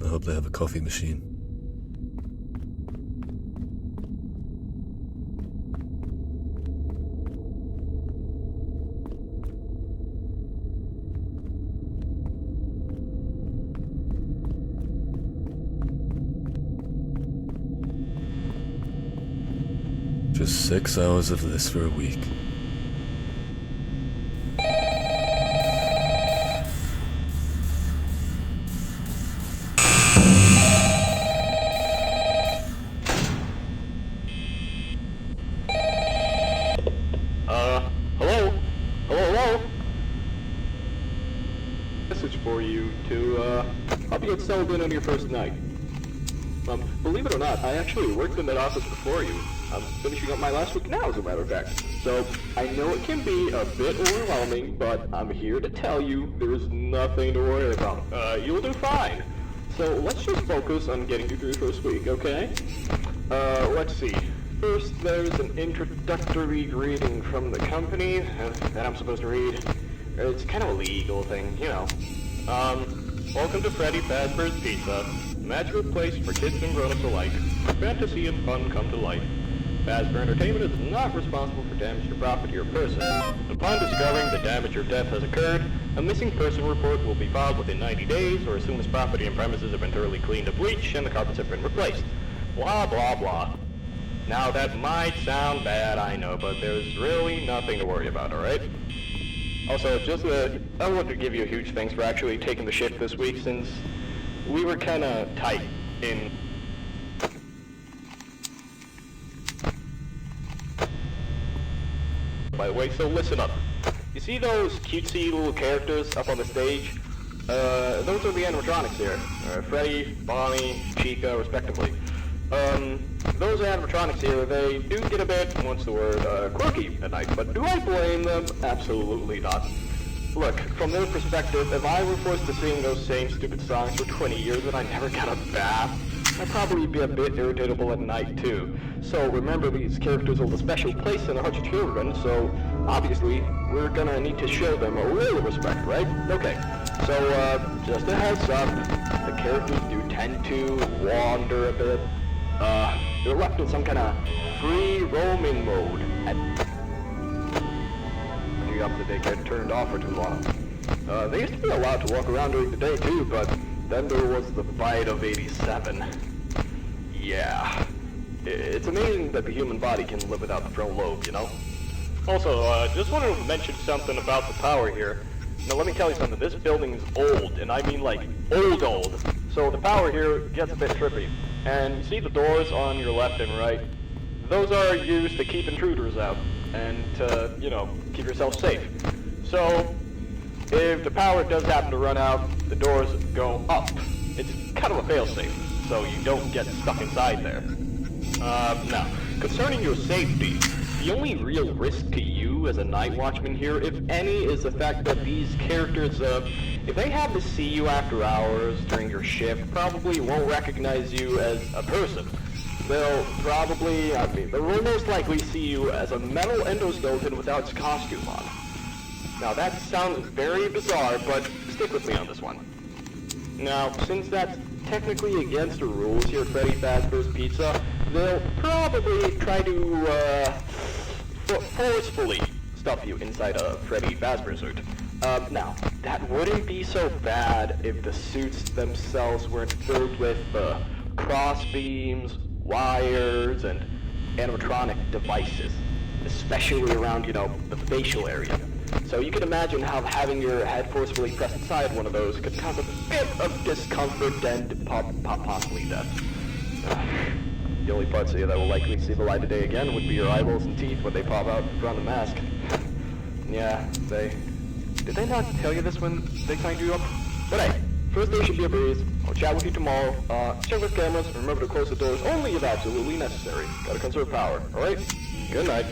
I hope they have a coffee machine. Just 6 hours of this for a week. Hello? Hello? Message for you to, help you get settled in on your first night. Believe it or not, I actually worked in that office before you. I'm finishing up my last week now, as a matter of fact. So, I know it can be a bit overwhelming, but I'm here to tell you there's nothing to worry about. You'll do fine. So, let's just focus on getting you through the first week, okay? Let's see. First, there's an introductory greeting from the company that I'm supposed to read. It's kind of a legal thing, you know. Welcome to Freddy Fazbear's Pizza, a magical place for kids and grown-ups alike, where fantasy and fun come to life. Fazbear Entertainment is not responsible for damage to property or person. Upon discovering that damage or death has occurred, a missing person report will be filed within 90 days, or as soon as property and premises have been thoroughly cleaned of bleach and the carpets have been replaced. Blah, blah, blah. Now, that might sound bad, I know, but there's really nothing to worry about, alright? Also, I want to give you a huge thanks for actually taking the shift this week, since we were kinda tight in... By the way, so listen up. You see those cutesy little characters up on the stage? Those are the animatronics here. Freddy, Bonnie, Chica, respectively. Those animatronics here, they do get a bit, what's the word, quirky at night, but do I blame them? Absolutely not. Look, from their perspective, if I were forced to sing those same stupid songs for 20 years and I never got a bath, I'd probably be a bit irritable at night too. So remember, these characters hold a special place in the hearts of children, so obviously we're gonna need to show them a little respect, right? Okay, so just a heads up, the characters do tend to wander a bit. They're left in some kind of free roaming mode after they get turned off for too long. They used to be allowed to walk around during the day too, but then there was the bite of 87. Yeah. It's amazing that the human body can live without the frontal lobe, you know? Also, just wanted to mention something about the power here. Now let me tell you something, this building is old, and I mean like old. So the power here gets a bit trippy. And you see the doors on your left and right? Those are used to keep intruders out, and to, you know, keep yourself safe. So, if the power does happen to run out, the doors go up. It's kind of a failsafe, so you don't get stuck inside there. Now, concerning your safety, the only real risk to you as a night watchman here, if any, is the fact that these characters, if they have to see you after hours during your shift, probably won't recognize you as a person. They'll probably, they will most likely see you as a metal endoskeleton without its costume on. Now that sounds very bizarre, but stick with me on this one. Now, since that's technically against the rules here at Freddy Fazbear's Pizza, they'll probably try to, forcefully stuff you inside a Freddy Fazbear suit. Now, that wouldn't be so bad if the suits themselves weren't filled with, cross beams, wires, and animatronic devices, especially around, you know, the facial area. So you can imagine how having your head forcefully pressed inside one of those could cause a bit of discomfort and possibly death. The only parts of you that will likely see the light of day again would be your eyeballs and teeth when they pop out from the mask. Yeah, did they not tell you this when they signed you up? But hey, first day should be a breeze. I'll chat with you tomorrow. Check with cameras, and remember to close the doors only if absolutely necessary. Gotta conserve power, alright? Good night.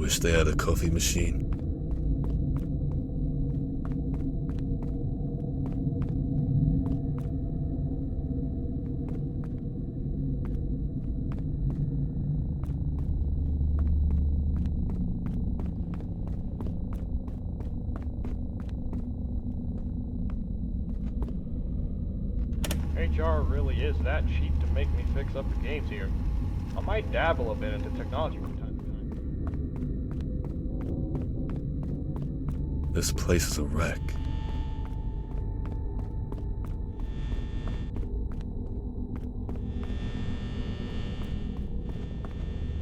wish they had a coffee machine. HR really is that cheap to make me fix up the games here. I might dabble a bit into technology from time to time. This place is a wreck.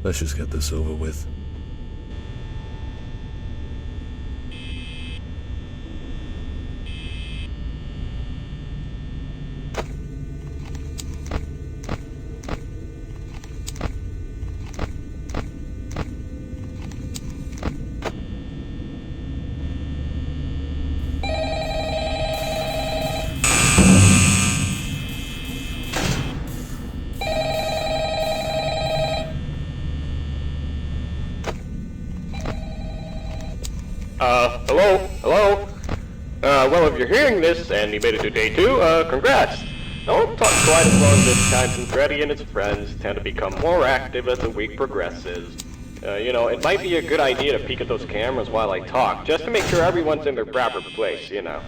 Let's just get this over with. Hello? Well, if you're hearing this and you made it to day 2, congrats! I won't talk quite as long this time since Freddy and his friends tend to become more active as the week progresses. It might be a good idea to peek at those cameras while I talk, just to make sure everyone's in their proper place, you know.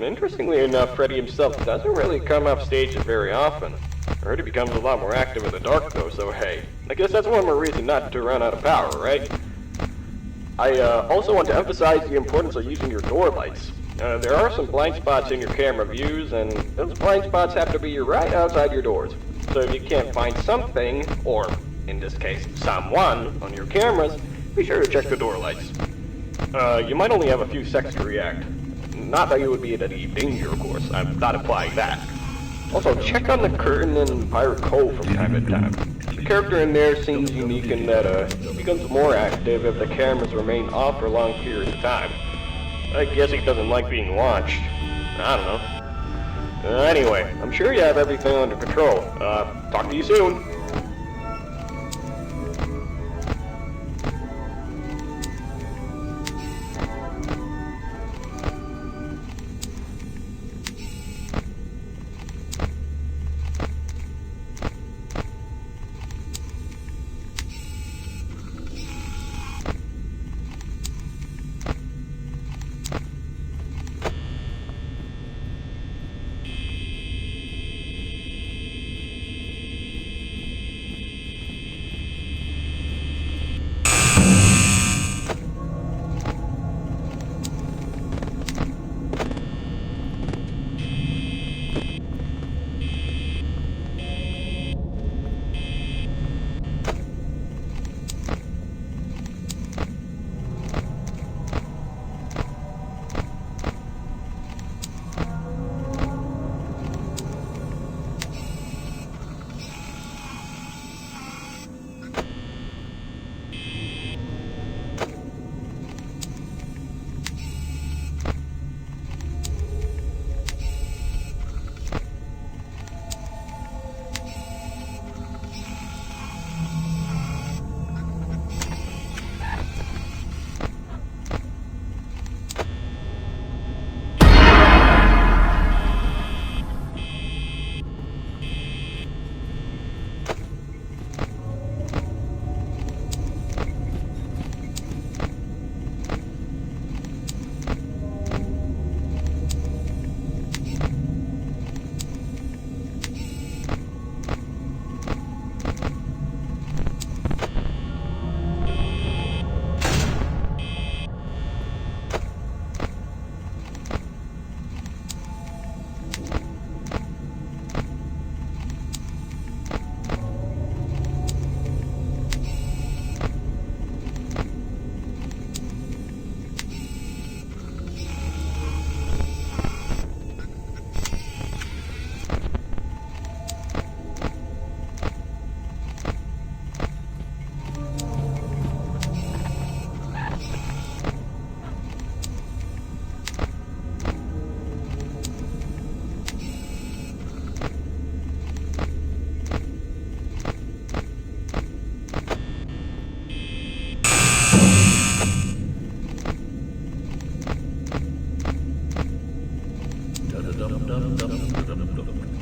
Interestingly enough, Freddy himself doesn't really come off stage very often. I heard he becomes a lot more active in the dark though, so hey, I guess that's one more reason not to run out of power, right? I also want to emphasize the importance of using your door lights. There are some blind spots in your camera views, and those blind spots have to be right outside your doors. So if you can't find something, or in this case, someone, on your cameras, be sure to check the door lights. You might only have a few seconds to react. Not that you would be in any danger, of course. I'm not implying that. Also, check on the curtain in Pirate Cove from time to time. The character in there seems unique in that he becomes more active if the cameras remain off for long periods of time. I guess he doesn't like being watched. I don't know. Anyway, I'm sure you have everything under control. Talk to you soon. dum dum dum dum dum dum.